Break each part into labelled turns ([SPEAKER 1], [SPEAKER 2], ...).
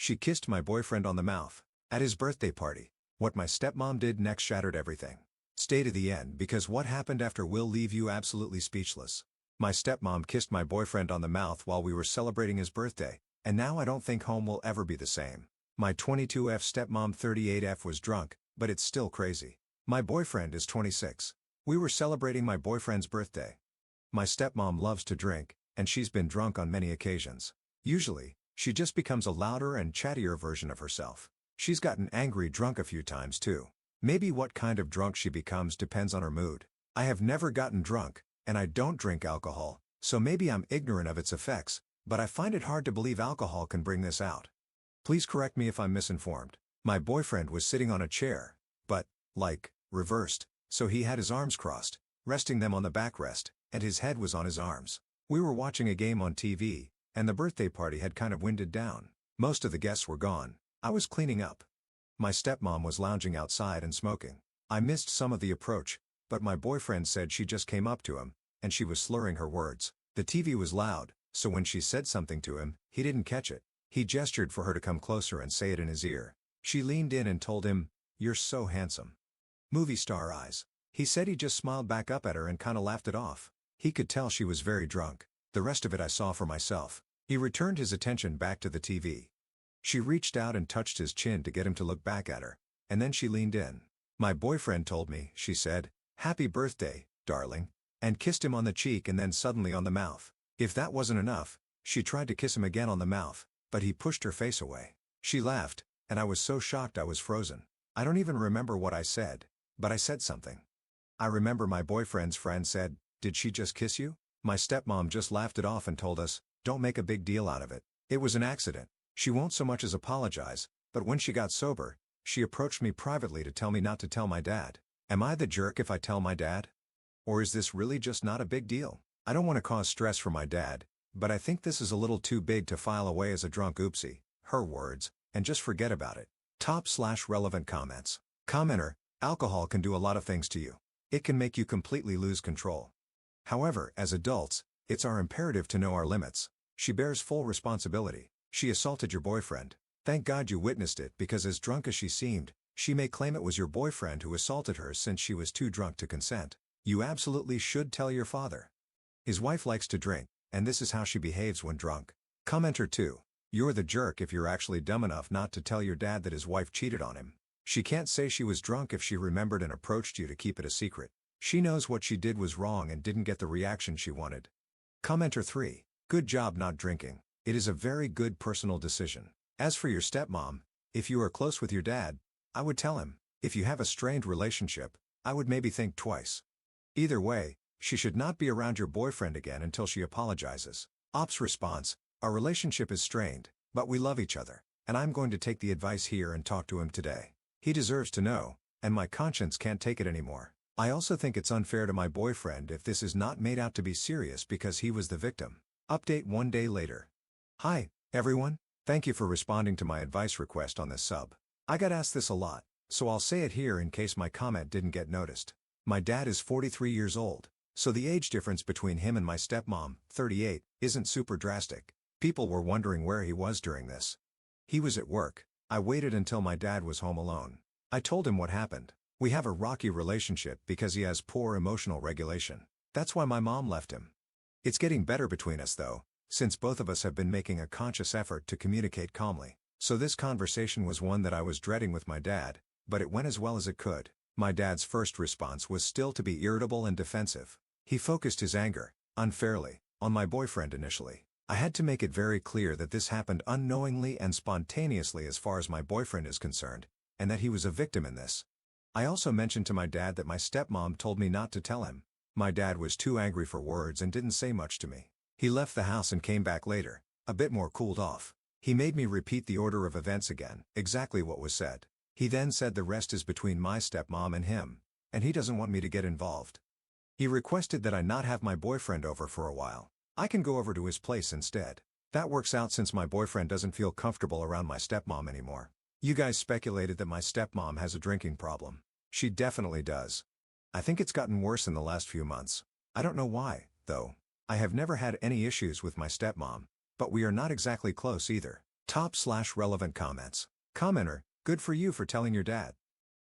[SPEAKER 1] She kissed my boyfriend on the mouth. At his birthday party. What my stepmom did next shattered everything. Stay to the end because what happened after will leave you absolutely speechless. My stepmom kissed my boyfriend on the mouth while we were celebrating his birthday, and now I don't think home will ever be the same. My 22F stepmom 38F was drunk, but it's still crazy. My boyfriend is 26. We were celebrating my boyfriend's birthday. My stepmom loves to drink, and she's been drunk on many occasions. Usually, she just becomes a louder and chattier version of herself. She's gotten angry drunk a few times too. Maybe what kind of drunk she becomes depends on her mood. I have never gotten drunk, and I don't drink alcohol, so maybe I'm ignorant of its effects, but I find it hard to believe alcohol can bring this out. Please correct me if I'm misinformed. My boyfriend was sitting on a chair, but, like, reversed, so he had his arms crossed, resting them on the backrest, and his head was on his arms. We were watching a game on TV, and the birthday party had kind of winded down. Most of the guests were gone. I was cleaning up. My stepmom was lounging outside and smoking. I missed some of the approach, but my boyfriend said she just came up to him, and she was slurring her words. The TV was loud, so when she said something to him, he didn't catch it. He gestured for her to come closer and say it in his ear. She leaned in and told him, "You're so handsome." Movie star eyes. He said he just smiled back up at her and kinda laughed it off. He could tell she was very drunk. The rest of it I saw for myself. He returned his attention back to the TV. She reached out and touched his chin to get him to look back at her, and then she leaned in. My boyfriend told me, she said, "Happy birthday, darling," and kissed him on the cheek and then suddenly on the mouth. If that wasn't enough, she tried to kiss him again on the mouth, but he pushed her face away. She laughed, and I was so shocked I was frozen. I don't even remember what I said, but I said something. I remember my boyfriend's friend said, "Did she just kiss you?" My stepmom just laughed it off and told us, "Don't make a big deal out of it. It was an accident." She won't so much as apologize, but when she got sober, she approached me privately to tell me not to tell my dad. Am I the jerk if I tell my dad? Or is this really just not a big deal? I don't want to cause stress for my dad, but I think this is a little too big to file away as a drunk oopsie, her words, and just forget about it. Top/relevant comments. Commenter, alcohol can do a lot of things to you. It can make you completely lose control. However, as adults, it's our imperative to know our limits. She bears full responsibility. She assaulted your boyfriend. Thank God you witnessed it because as drunk as she seemed, she may claim it was your boyfriend who assaulted her since she was too drunk to consent. You absolutely should tell your father. His wife likes to drink, and this is how she behaves when drunk. Commenter 2. You're the jerk if you're actually dumb enough not to tell your dad that his wife cheated on him. She can't say she was drunk if she remembered and approached you to keep it a secret. She knows what she did was wrong and didn't get the reaction she wanted. Commenter 3. Good job not drinking. It is a very good personal decision. As for your stepmom, if you are close with your dad, I would tell him. If you have a strained relationship, I would maybe think twice. Either way, she should not be around your boyfriend again until she apologizes. Ops response, our relationship is strained, but we love each other, and I'm going to take the advice here and talk to him today. He deserves to know, and my conscience can't take it anymore. I also think it's unfair to my boyfriend if this is not made out to be serious because he was the victim. Update 1 day later. Hi, everyone. Thank you for responding to my advice request on this sub. I got asked this a lot, so I'll say it here in case my comment didn't get noticed. My dad is 43 years old, so the age difference between him and my stepmom, 38, isn't super drastic. People were wondering where he was during this. He was at work. I waited until my dad was home alone. I told him what happened. We have a rocky relationship because he has poor emotional regulation. That's why my mom left him. It's getting better between us though, since both of us have been making a conscious effort to communicate calmly. So this conversation was one that I was dreading with my dad, but it went as well as it could. My dad's first response was still to be irritable and defensive. He focused his anger, unfairly, on my boyfriend initially. I had to make it very clear that this happened unknowingly and spontaneously as far as my boyfriend is concerned, and that he was a victim in this. I also mentioned to my dad that my stepmom told me not to tell him. My dad was too angry for words and didn't say much to me. He left the house and came back later, a bit more cooled off. He made me repeat the order of events again, exactly what was said. He then said the rest is between my stepmom and him, and he doesn't want me to get involved. He requested that I not have my boyfriend over for a while. I can go over to his place instead. That works out since my boyfriend doesn't feel comfortable around my stepmom anymore. You guys speculated that my stepmom has a drinking problem. She definitely does. I think it's gotten worse in the last few months. I don't know why, though. I have never had any issues with my stepmom, but we are not exactly close either. Top/relevant comments. Commenter, good for you for telling your dad.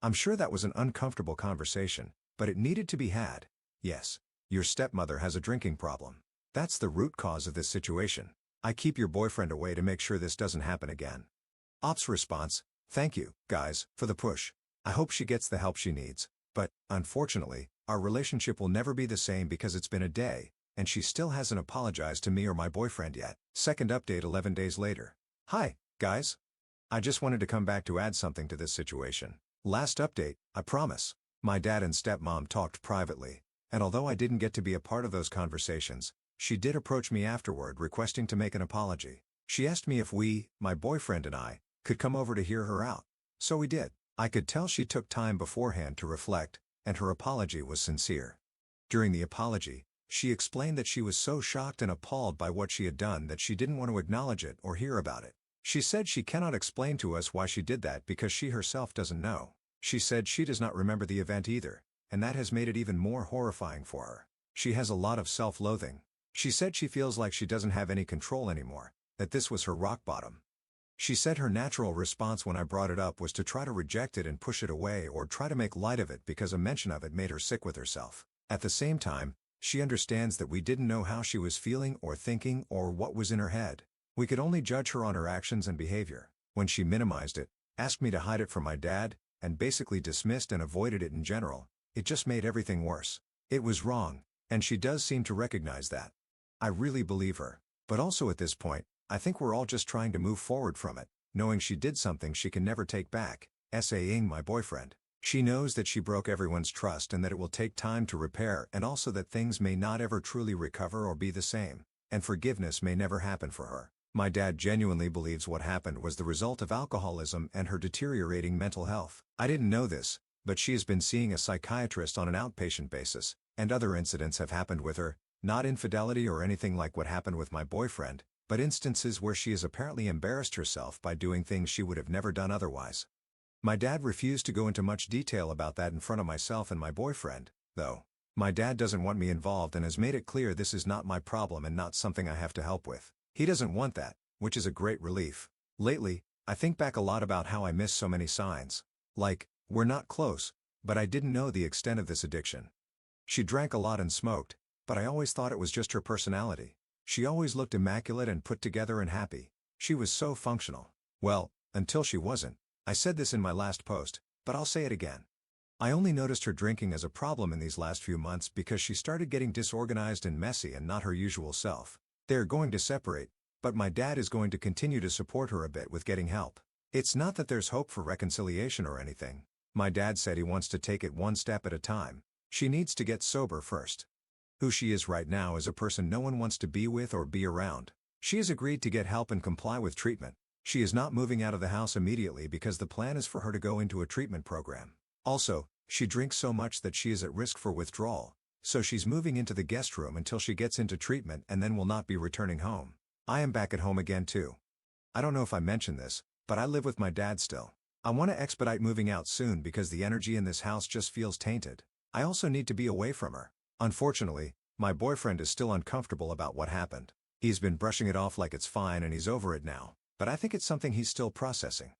[SPEAKER 1] I'm sure that was an uncomfortable conversation, but it needed to be had. Yes, your stepmother has a drinking problem. That's the root cause of this situation. I keep your boyfriend away to make sure this doesn't happen again. Ops response, thank you, guys, for the push. I hope she gets the help she needs, but, unfortunately, our relationship will never be the same because it's been a day, and she still hasn't apologized to me or my boyfriend yet. Second update 11 days later. Hi, guys. I just wanted to come back to add something to this situation. Last update, I promise. My dad and stepmom talked privately, and although I didn't get to be a part of those conversations, she did approach me afterward requesting to make an apology. She asked me if we, my boyfriend and I, could come over to hear her out. So we did. I could tell she took time beforehand to reflect, and her apology was sincere. During the apology, she explained that she was so shocked and appalled by what she had done that she didn't want to acknowledge it or hear about it. She said she cannot explain to us why she did that because she herself doesn't know. She said she does not remember the event either, and that has made it even more horrifying for her. She has a lot of self-loathing. She said she feels like she doesn't have any control anymore, that this was her rock bottom. She said her natural response when I brought it up was to try to reject it and push it away or try to make light of it because a mention of it made her sick with herself. At the same time, she understands that we didn't know how she was feeling or thinking or what was in her head. We could only judge her on her actions and behavior. When she minimized it, asked me to hide it from my dad, and basically dismissed and avoided it in general, it just made everything worse. It was wrong, and she does seem to recognize that. I really believe her. But also at this point, I think we're all just trying to move forward from it, knowing she did something she can never take back, saying my boyfriend. She knows that she broke everyone's trust and that it will take time to repair and also that things may not ever truly recover or be the same, and forgiveness may never happen for her. My dad genuinely believes what happened was the result of alcoholism and her deteriorating mental health. I didn't know this, but she has been seeing a psychiatrist on an outpatient basis, and other incidents have happened with her, not infidelity or anything like what happened with my boyfriend, but instances where she has apparently embarrassed herself by doing things she would have never done otherwise. My dad refused to go into much detail about that in front of myself and my boyfriend, though. My dad doesn't want me involved and has made it clear this is not my problem and not something I have to help with. He doesn't want that, which is a great relief. Lately, I think back a lot about how I miss so many signs. Like, we're not close, but I didn't know the extent of this addiction. She drank a lot and smoked, but I always thought it was just her personality. She always looked immaculate and put together and happy. She was so functional. Well, until she wasn't. I said this in my last post, but I'll say it again. I only noticed her drinking as a problem in these last few months because she started getting disorganized and messy and not her usual self. They're going to separate, but my dad is going to continue to support her a bit with getting help. It's not that there's hope for reconciliation or anything. My dad said he wants to take it one step at a time. She needs to get sober first. Who she is right now is a person no one wants to be with or be around. She has agreed to get help and comply with treatment. She is not moving out of the house immediately because the plan is for her to go into a treatment program. Also, she drinks so much that she is at risk for withdrawal, so she's moving into the guest room until she gets into treatment and then will not be returning home. I am back at home again too. I don't know if I mentioned this, but I live with my dad still. I want to expedite moving out soon because the energy in this house just feels tainted. I also need to be away from her. Unfortunately, my boyfriend is still uncomfortable about what happened. He's been brushing it off like it's fine and he's over it now, but I think it's something he's still processing.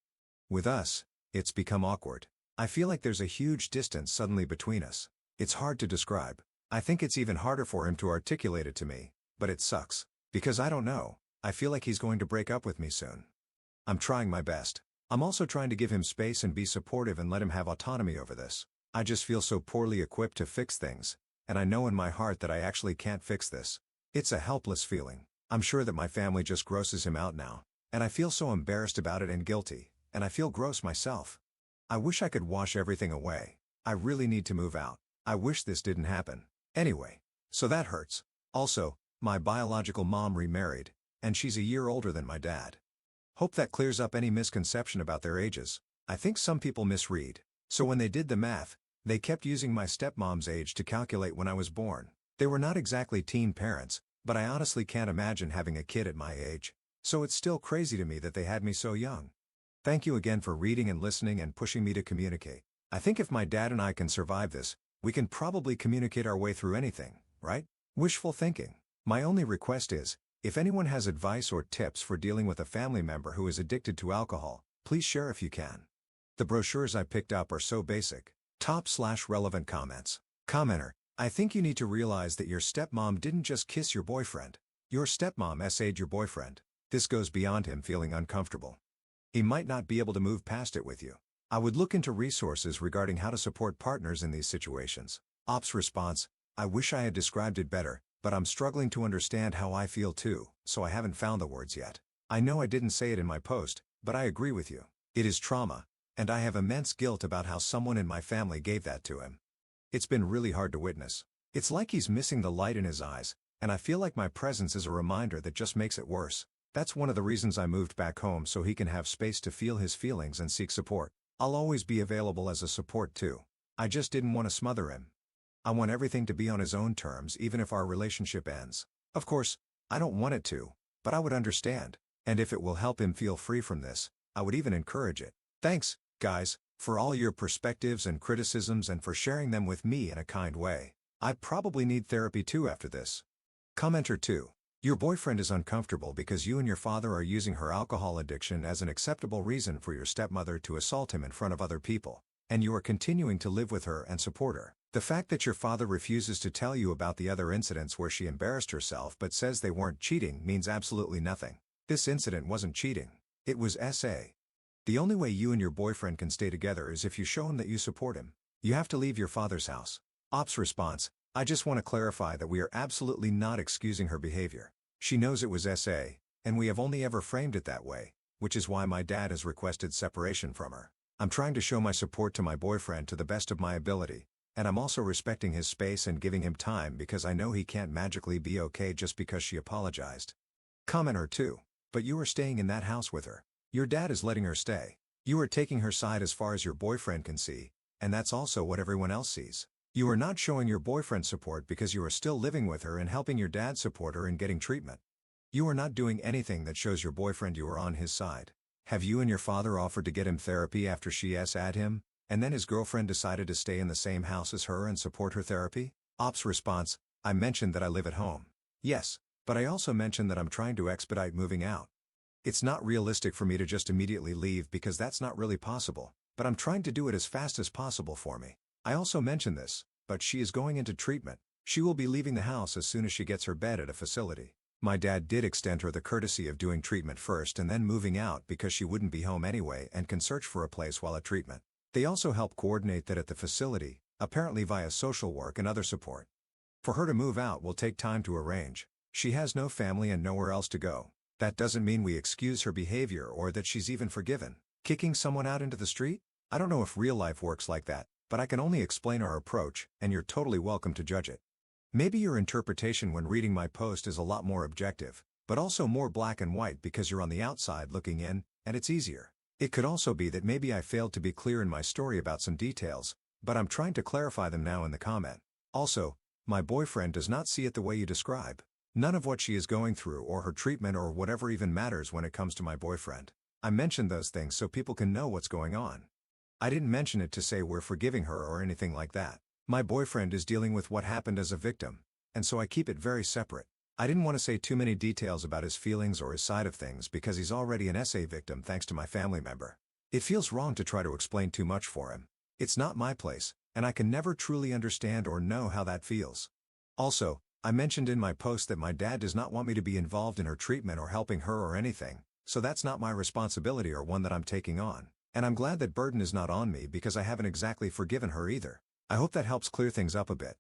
[SPEAKER 1] With us, it's become awkward. I feel like there's a huge distance suddenly between us. It's hard to describe. I think it's even harder for him to articulate it to me, but it sucks. Because I don't know, I feel like he's going to break up with me soon. I'm trying my best. I'm also trying to give him space and be supportive and let him have autonomy over this. I just feel so poorly equipped to fix things, and I know in my heart that I actually can't fix this. It's a helpless feeling. I'm sure that my family just grosses him out now, and I feel so embarrassed about it and guilty, and I feel gross myself. I wish I could wash everything away. I really need to move out. I wish this didn't happen. Anyway, so that hurts. Also, my biological mom remarried, and she's a year older than my dad. Hope that clears up any misconception about their ages. I think some people misread. So when they did the math, they kept using my stepmom's age to calculate when I was born. They were not exactly teen parents, but I honestly can't imagine having a kid at my age. So it's still crazy to me that they had me so young. Thank you again for reading and listening and pushing me to communicate. I think if my dad and I can survive this, we can probably communicate our way through anything, right? Wishful thinking. My only request is, If anyone has advice or tips for dealing with a family member who is addicted to alcohol, please share if you can. The brochures I picked up are so basic. Top/relevant comments. Commenter, I think you need to realize that your stepmom didn't just kiss your boyfriend. Your stepmom SA'd your boyfriend. This goes beyond him feeling uncomfortable. He might not be able to move past it with you. I would look into resources regarding how to support partners in these situations. Ops response, I wish I had described it better, but I'm struggling to understand how I feel too, so I haven't found the words yet. I know I didn't say it in my post, but I agree with you. It is trauma, and I have immense guilt about how someone in my family gave that to him. It's been really hard to witness. It's like he's missing the light in his eyes, and I feel like my presence is a reminder that just makes it worse. That's one of the reasons I moved back home, so he can have space to feel his feelings and seek support. I'll always be available as a support too. I just didn't want to smother him. I want everything to be on his own terms even if our relationship ends. Of course, I don't want it to, but I would understand. And if it will help him feel free from this, I would even encourage it. Thanks, guys, for all your perspectives and criticisms and for sharing them with me in a kind way. I probably need therapy too after this. Commenter 2. Your boyfriend is uncomfortable because you and your father are using her alcohol addiction as an acceptable reason for your stepmother to assault him in front of other people, and you are continuing to live with her and support her. The fact that your father refuses to tell you about the other incidents where she embarrassed herself but says they weren't cheating means absolutely nothing. This incident wasn't cheating. It was SA. The only way you and your boyfriend can stay together is if you show him that you support him. You have to leave your father's house. Ops response, I just want to clarify that we are absolutely not excusing her behavior. She knows it was SA, and we have only ever framed it that way, which is why my dad has requested separation from her. I'm trying to show my support to my boyfriend to the best of my ability, and I'm also respecting his space and giving him time because I know he can't magically be okay just because she apologized. Commenter 2. But you are staying in that house with her. Your dad is letting her stay. You are taking her side as far as your boyfriend can see, and that's also what everyone else sees. You are not showing your boyfriend support because you are still living with her and helping your dad support her in getting treatment. You are not doing anything that shows your boyfriend you are on his side. Have you and your father offered to get him therapy after she SA'd him, and then his girlfriend decided to stay in the same house as her and support her therapy? Ops response, I mentioned that I live at home. Yes, but I also mentioned that I'm trying to expedite moving out. It's not realistic for me to just immediately leave because that's not really possible, but I'm trying to do it as fast as possible for me. I also mentioned this, but she is going into treatment. She will be leaving the house as soon as she gets her bed at a facility. My dad did extend her the courtesy of doing treatment first and then moving out because she wouldn't be home anyway and can search for a place while at treatment. They also help coordinate that at the facility, apparently via social work and other support. For her to move out will take time to arrange. She has no family and nowhere else to go. That doesn't mean we excuse her behavior or that she's even forgiven. Kicking someone out into the street? I don't know if real life works like that, but I can only explain our approach, and you're totally welcome to judge it. Maybe your interpretation when reading my post is a lot more objective, but also more black and white because you're on the outside looking in, and it's easier. It could also be that maybe I failed to be clear in my story about some details, but I'm trying to clarify them now in the comment. Also, my boyfriend does not see it the way you describe. None of what she is going through or her treatment or whatever even matters when it comes to my boyfriend. I mentioned those things so people can know what's going on. I didn't mention it to say we're forgiving her or anything like that. My boyfriend is dealing with what happened as a victim, and so I keep it very separate. I didn't want to say too many details about his feelings or his side of things because he's already an SA victim thanks to my family member. It feels wrong to try to explain too much for him. It's not my place, and I can never truly understand or know how that feels. Also, I mentioned in my post that my dad does not want me to be involved in her treatment or helping her or anything, so that's not my responsibility or one that I'm taking on. And I'm glad that burden is not on me because I haven't exactly forgiven her either. I hope that helps clear things up a bit.